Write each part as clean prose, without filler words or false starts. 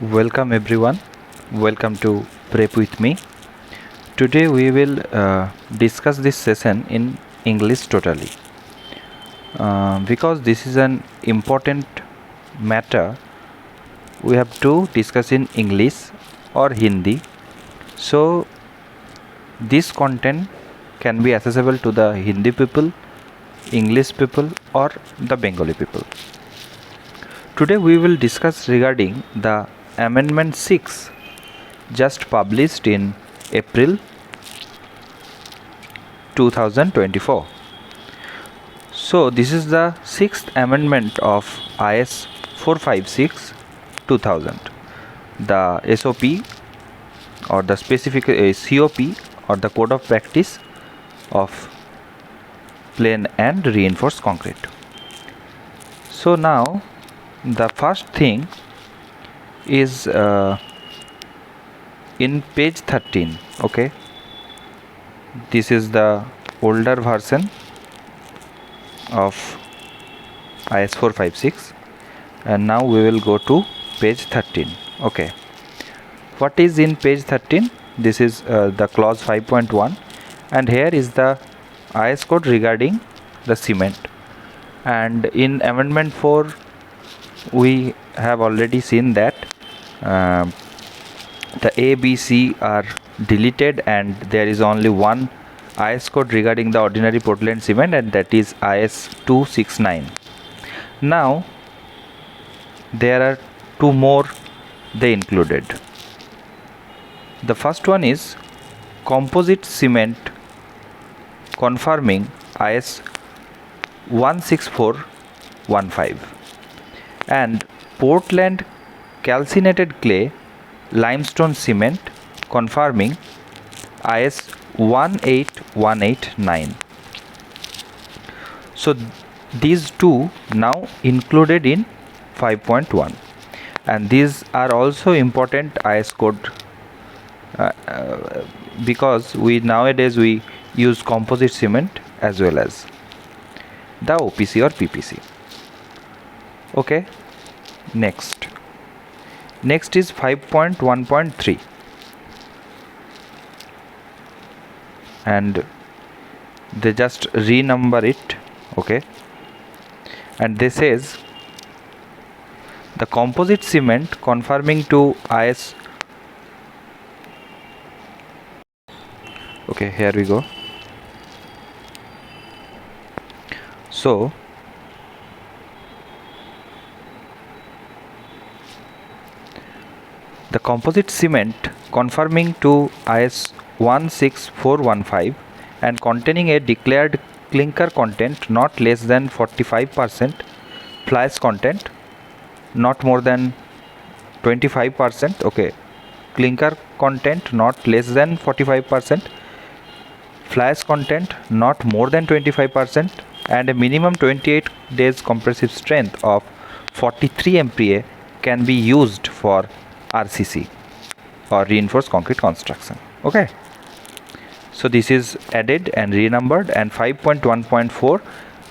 Welcome everyone. Welcome to Prep with me. Today we will discuss this session in English totally because this is an important matter. We have to discuss in English or Hindi. So this content can be accessible to the Hindi people, English people or the Bengali people. Today we will discuss regarding the Amendment 6 just published in April 2024. So this is the 6th amendment of IS 456 2000. The SOP or the specific COP or the code of practice of plain and reinforced concrete. So now the first thing is in page 13. Okay, this is the older version of IS 456 and now we will go to page 13. Okay, what is in page 13? This is the clause 5.1 and here is the IS code regarding the cement, and in amendment 4 we have already seen that the A, B, C are deleted and there is only one IS code regarding the ordinary Portland cement, and that is IS 269. Now there are two more they included. The first one is composite cement confirming IS 16415 and Portland calcinated clay limestone cement confirming IS 18189. So these two now included in 5.1, and these are also important IS code because we nowadays we use composite cement as well as the OPC or PPC. Okay, next is 5.1.3 and they just renumber it. Okay, and this says the composite cement conforming to IS. Okay, here we go. So the composite cement conforming to IS 16415 and containing a declared clinker content not less than 45%, fly ash content not more than 25%. Okay, clinker content not less than 45%, fly ash content not more than 25%, and a minimum 28 days compressive strength of 43 MPa can be used for RCC or reinforced concrete construction. Okay, so this is added and renumbered. And 5.1.4,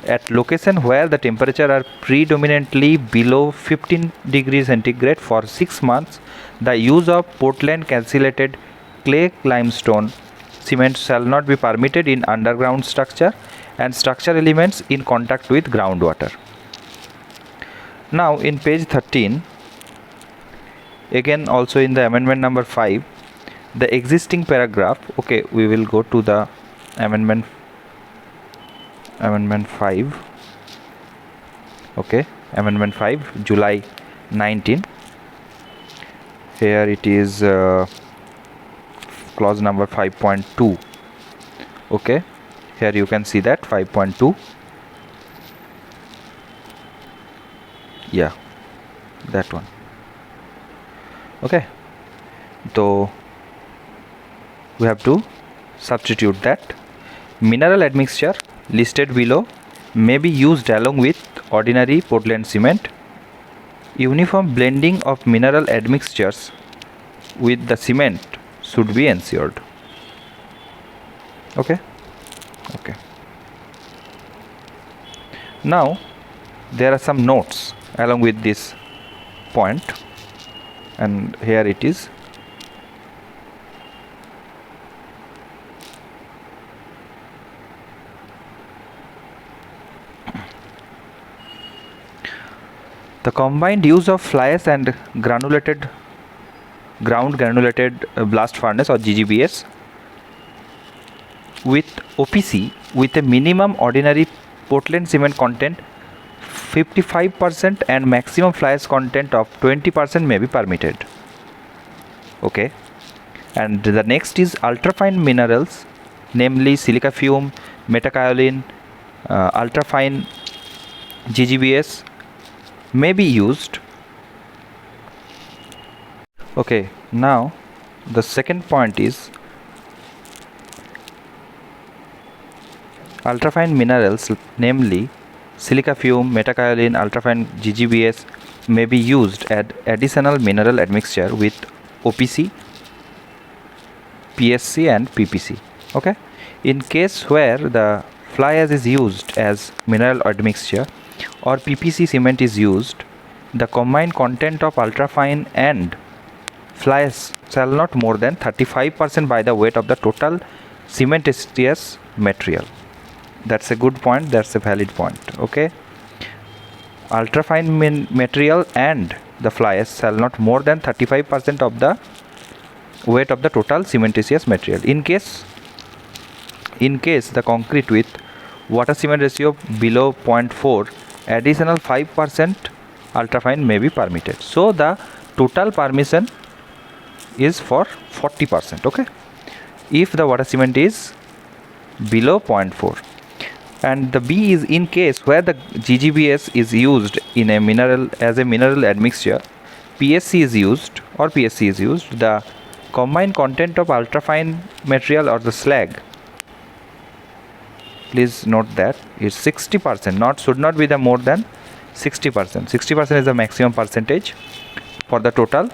at location where the temperature are predominantly below 15 degrees centigrade for 6 months, the use of Portland calcinated clay limestone cement shall not be permitted in underground structure and structure elements in contact with groundwater. Now in page 13, again also in the amendment number 5, the existing paragraph. Okay, we will go to the amendment 5. Okay, amendment 5 July 19. Here it is clause number 5.2. okay, here you can see that 5.2. yeah, that one. Okay, so we have to substitute that mineral admixture listed below may be used along with ordinary Portland cement. Uniform blending of mineral admixtures with the cement should be ensured. Okay, now there are some notes along with this point, and here it is. The combined use of fly ash and ground granulated blast furnace or GGBS with OPC with a minimum ordinary Portland cement content 55% and maximum fly ash content of 20% may be permitted. Okay, and the next is ultrafine minerals, namely silica fume, metakaolin, ultrafine GGBS may be used. Okay, now the second point is ultrafine minerals, namely silica fume, metakaolin, ultrafine GGBS may be used as additional mineral admixture with OPC, PSC and PPC. Okay, in case where the fly ash is used as mineral admixture or PPC cement is used, the combined content of ultrafine and fly ash shall not more than 35% by the weight of the total cementitious material. That's a good point, that's a valid point. Okay, ultrafine material and the fly ash shall not more than 35% of the weight of the total cementitious material. In case the concrete with water cement ratio below 0.4, additional 5% ultrafine may be permitted. So the total permission is for 40%. Okay, if the water cement is below 0.4. And the B is in case where the GGBS is used in a mineral as a mineral admixture, PSC is used, the combined content of ultrafine material or the slag, please note that, is 60%, should not be the more than 60%. 60% is the maximum percentage for the total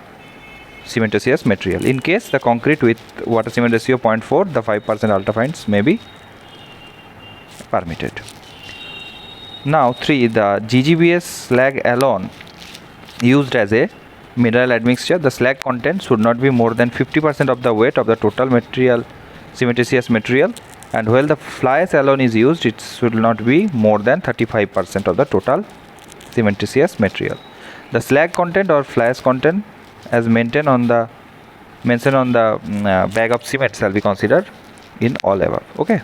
cementitious material. In case the concrete with water cement ratio 0.4, the 5% ultrafines may be permitted. Now 3, the GGBS slag alone used as a mineral admixture, the slag content should not be more than 50% of the weight of the total material, cementitious material, and while the fly ash alone is used, it should not be more than 35% of the total cementitious material. The slag content or fly ash content as mentioned on the bag of cement shall be considered in all above. Okay,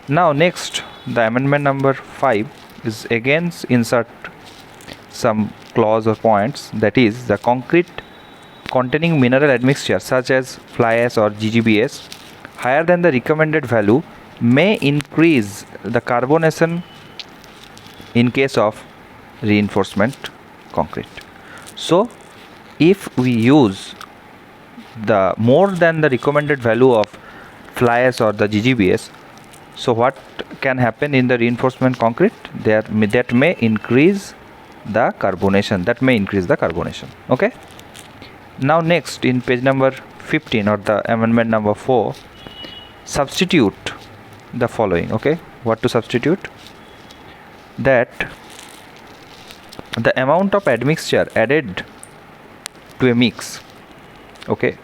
now next, the amendment number 5 is again insert some clause or points, that is the concrete containing mineral admixture such as fly ash or GGBS higher than the recommended value may increase the carbonation in case of reinforcement concrete. So if we use the more than the recommended value of fly ash or the GGBS, so what can happen in the reinforcement concrete? That may increase the carbonation. Okay, now next in page number 15 or the amendment number 4, substitute the following. Okay, what to substitute? That the amount of admixture added to a mix, okay,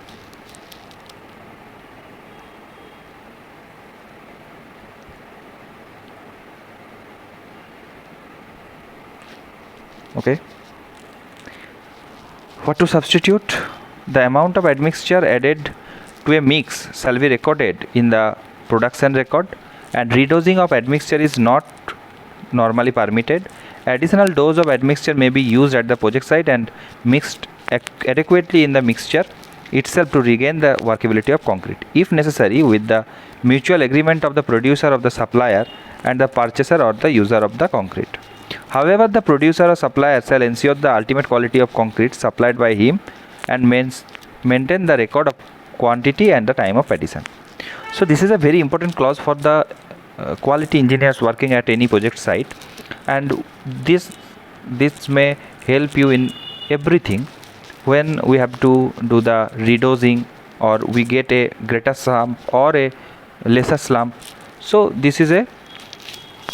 what to substitute? The amount of admixture added to a mix shall be recorded in the production record, and redosing of admixture is not normally permitted. Additional dose of admixture may be used at the project site and mixed adequately in the mixture itself to regain the workability of concrete, if necessary with the mutual agreement of the producer, of the supplier and the purchaser or the user of the concrete. However, the producer or supplier shall ensure the ultimate quality of concrete supplied by him and maintain the record of quantity and the time of addition. So this is a very important clause for the quality engineers working at any project site, and this may help you in everything when we have to do the redosing or we get a greater slump or a lesser slump. So this is a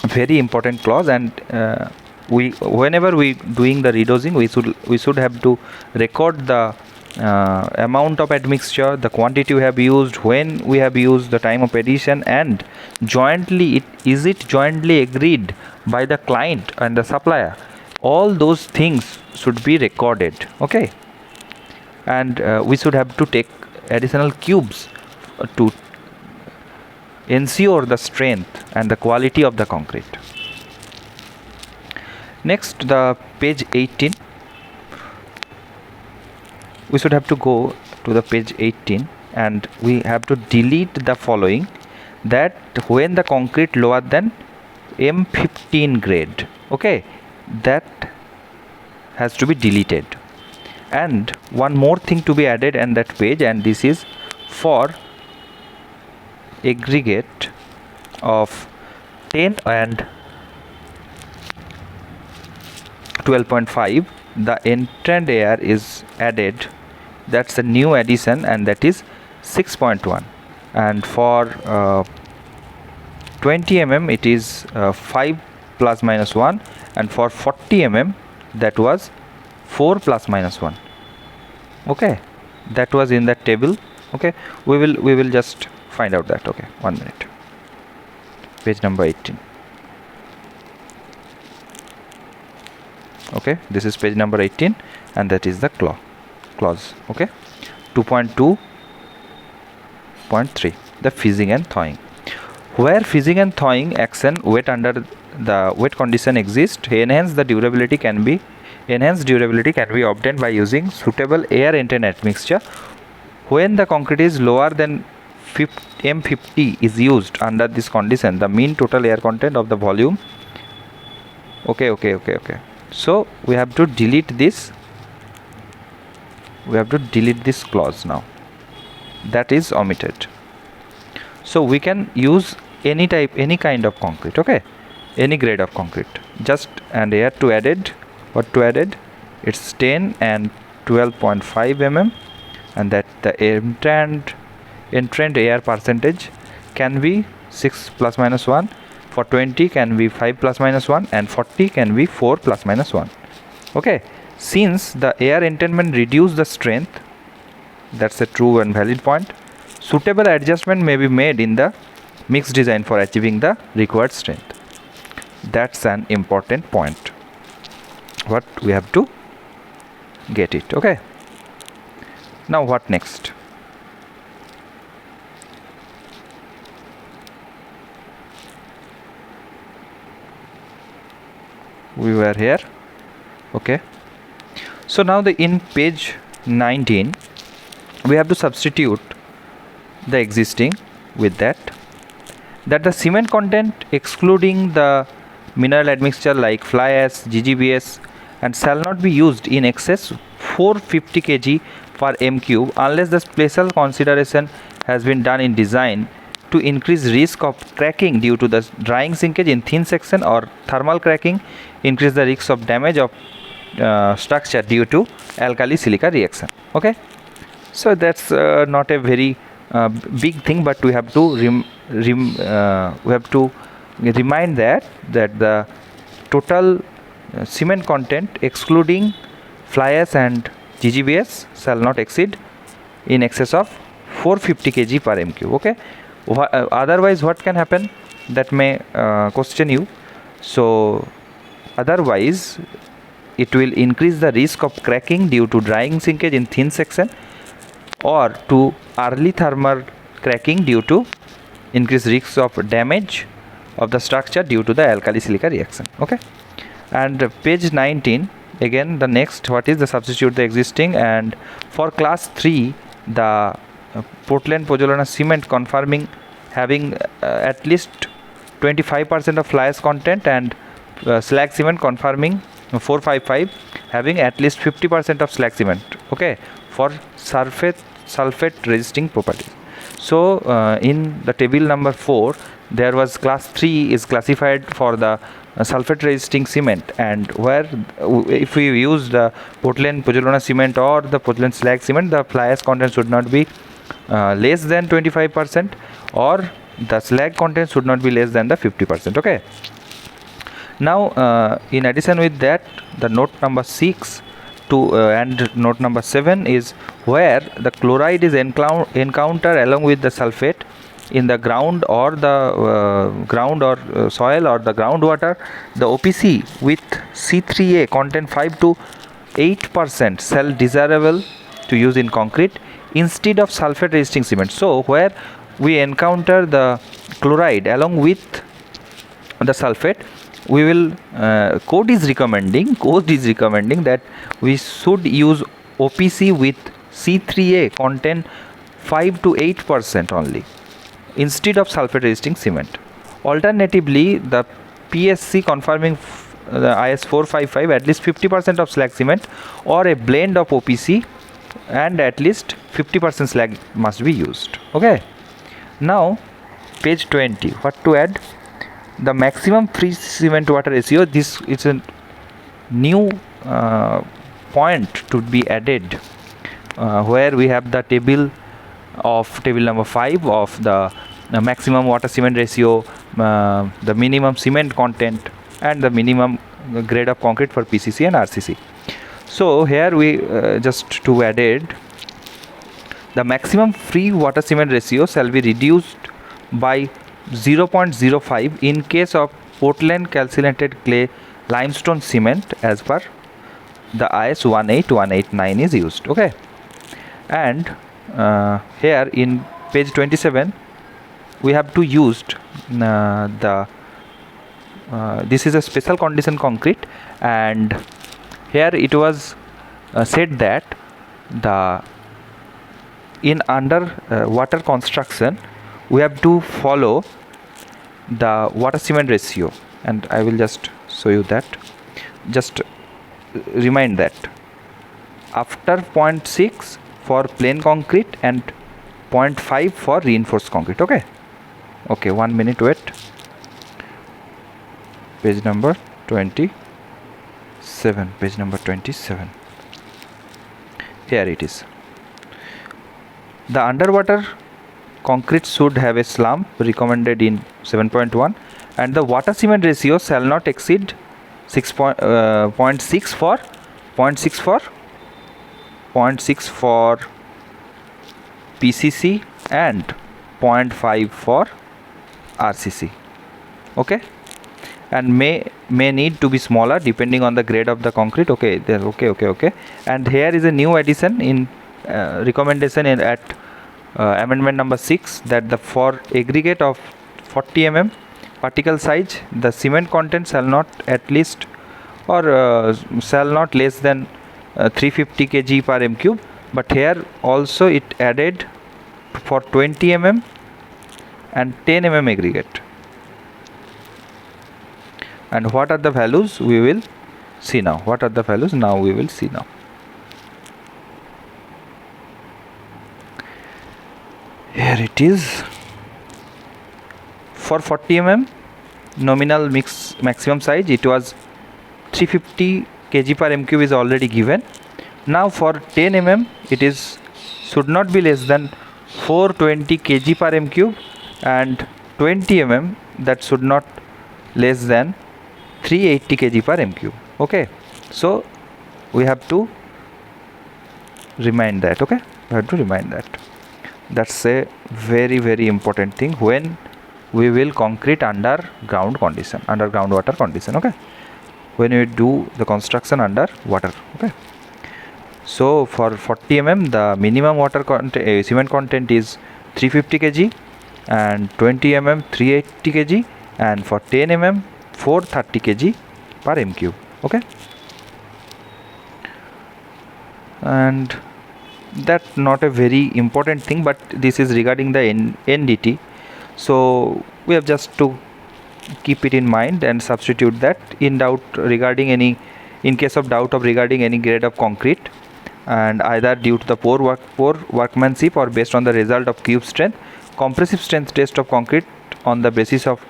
very important clause, and whenever we doing the redosing, we should have to record the amount of admixture, the quantity we have used, when we have used, the time of addition, and jointly is it jointly agreed by the client and the supplier. All those things should be recorded. Okay, and we should have to take additional cubes to ensure the strength and the quality of the concrete. Next, the page 18. We should have to go to the page 18 and we have to delete the following, that when the concrete lower than M15 grade, okay, that has to be deleted. And one more thing to be added in that page, and this is for aggregate of 10 and 12.5, the entrant air is added. That's a new addition, and that is 6.1. And for 20 mm it is 5 plus minus 1, and for 40 mm that was 4 plus minus 1. Okay, that was in that table. Okay, we will just find out that. Okay, 1 minute. Page number 18. Okay, this is page number 18, and that is the clause. Okay, 2.2.3, the fizzing and thawing. Where fizzing and thawing action wet under the wet condition exist, enhanced durability can be obtained by using suitable air entrant admixture. When the concrete is lower than M50 is used under this condition, the mean total air content of the volume. Okay. So we have to delete this. We have to delete this clause now. That is omitted. So we can use any kind of concrete. Okay, any grade of concrete. Just and here to added. What to added? It's 10 and 12.5 mm, and that the entrant air percentage can be 6 plus minus 1. For 20 can be 5 plus minus 1, and 40 can be 4 plus minus 1. Okay, since the air entrainment reduce the strength, that's a true and valid point. Suitable adjustment may be made in the mix design for achieving the required strength. That's an important point. What we have to get it. Okay, now what next? We were here. Okay, so now in page 19 we have to substitute the existing with that the cement content excluding the mineral admixture like fly ash, GGBS, and shall not be used in excess 450 kg per m cube unless the special consideration has been done in design to increase risk of cracking due to the drying shrinkage in thin section, or thermal cracking increase the risk of damage of structure due to alkali silica reaction. Okay, so that's not a very big thing, but we have to remind that the total cement content excluding fly ash and GGBS shall not exceed in excess of 450 kg per m cube. Okay, otherwise what can happen, that may question you. So otherwise it will increase the risk of cracking due to drying shrinkage in thin section, or to early thermal cracking due to increased risk of damage of the structure due to the alkali silica reaction. Okay, and page 19 again, the next, what is the substitute the existing, and for class 3 the Portland pozzolana cement confirming having at least 25% of fly ash content, and slag cement confirming 455 having at least 50% of slag cement. Okay, for sulfate resisting properties. So in the table number 4 there was class 3 is classified for the sulfate resisting cement, and where if we use the Portland pozzolana cement or the Portland slag cement, the fly ash content should not be less than 25%, or the slag content should not be less than the 50%. Okay, now in addition with that, the note number 6, and note number 7 is where the chloride is encountered along with the sulfate in the ground or the soil or the groundwater, the OPC with C3A content 5 to 8% shall desirable to use in concrete instead of sulfate resisting cement. So where we encounter the chloride along with the sulfate, we will code is recommending that we should use OPC with C3A content 5 to 8% only instead of sulfate resisting cement. Alternatively, the PSC confirming the IS 455 at least 50% of slag cement or a blend of OPC and at least 50% slag must be used. Okay, now page 20, what to add? The maximum free cement water ratio. This is a new point to be added where we have the table number 5 of the maximum water cement ratio, the minimum cement content and the minimum grade of concrete for PCC and RCC. So here we just to added the maximum free water cement ratio shall be reduced by 0.05 in case of Portland calcinated clay limestone cement as per the IS 18189 is used. Okay, and here in page 27 we have to used this is a special condition concrete, and here it was said that the in under water construction we have to follow the water cement ratio, and I will just show you that. Just remind that after 0.6 for plain concrete and 0.5 for reinforced concrete. Okay, 1 minute, wait. Page number 27, here it is. The underwater concrete should have a slump recommended in 7.1 and the water cement ratio shall not exceed 0.6 for PCC and 0.5 for RCC. Okay, and may need to be smaller depending on the grade of the concrete. Okay, there. Okay. And here is a new addition in recommendation at amendment number 6, that the for aggregate of 40 mm particle size, the cement content shall not at least or shall not less than 350 kg per m cube. But here also it added for 20 mm and 10 mm aggregate. And what are the values? We will see now. What are the values? Now we will see now. Here it is. For 40 mm nominal maximum size, it was 350 kg per m cube is already given. Now for 10 mm it is should not be less than 420 kg per m cube, and 20 mm that should not less than 380 kg per m cube. Okay, so we have to remind that. Okay, we have to remind that. That's a very important thing when we will concrete under groundwater condition. Okay, when we do the construction under water. Okay, so for 40 mm the minimum water cement content is 350 kg and 20 mm 380 kg, and for 10 mm 430 kg per m cube. Okay, and that's not a very important thing, but this is regarding the NDT, so we have just to keep it in mind and substitute that in case of doubt regarding any grade of concrete, and either due to the poor workmanship or based on the result of cube strength, compressive strength test of concrete on the basis of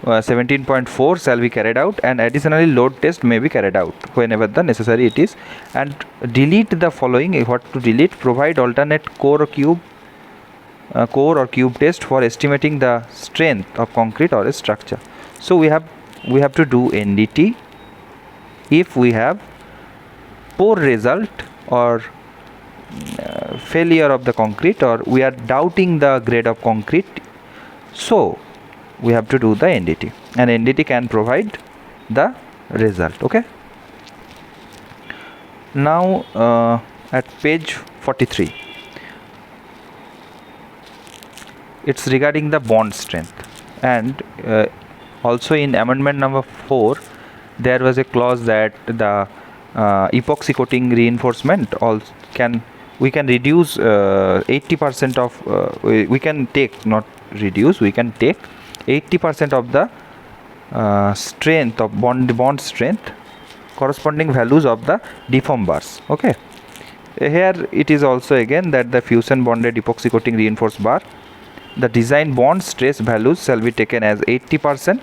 17.4 shall be carried out, and additionally load test may be carried out whenever the necessary it is. And delete the following. What to delete? Provide alternate core or cube test for estimating the strength of concrete or a structure. So we have to do NDT if we have poor result or failure of the concrete, or we are doubting the grade of concrete, so we have to do the NDT, and NDT can provide the result. Okay, now at page 43, it's regarding the bond strength, and also in amendment number 4 there was a clause that the epoxy coating reinforcement also we can reduce 80% of we can take, not reduce, we can take 80% of the strength of bond strength corresponding values of the deform bars. Okay, here it is also again that the fusion bonded epoxy coating reinforced bar, the design bond stress values shall be taken as 80%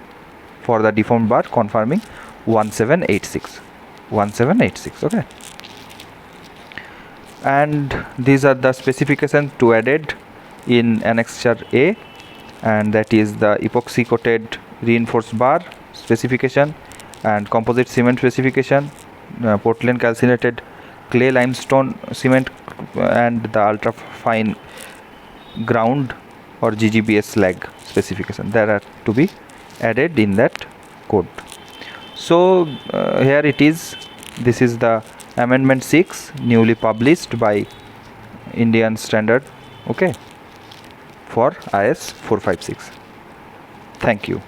for the deformed bar conforming 1786. Okay, and these are the specifications to added in annexure A, and that is the epoxy coated reinforced bar specification and composite cement specification, Portland calcinated clay limestone cement, and the ultra fine ground or GGBS slag specification that are to be added in that code. So here it is, this is the amendment 6 newly published by Indian Standard, okay, for IS 456. Thank you.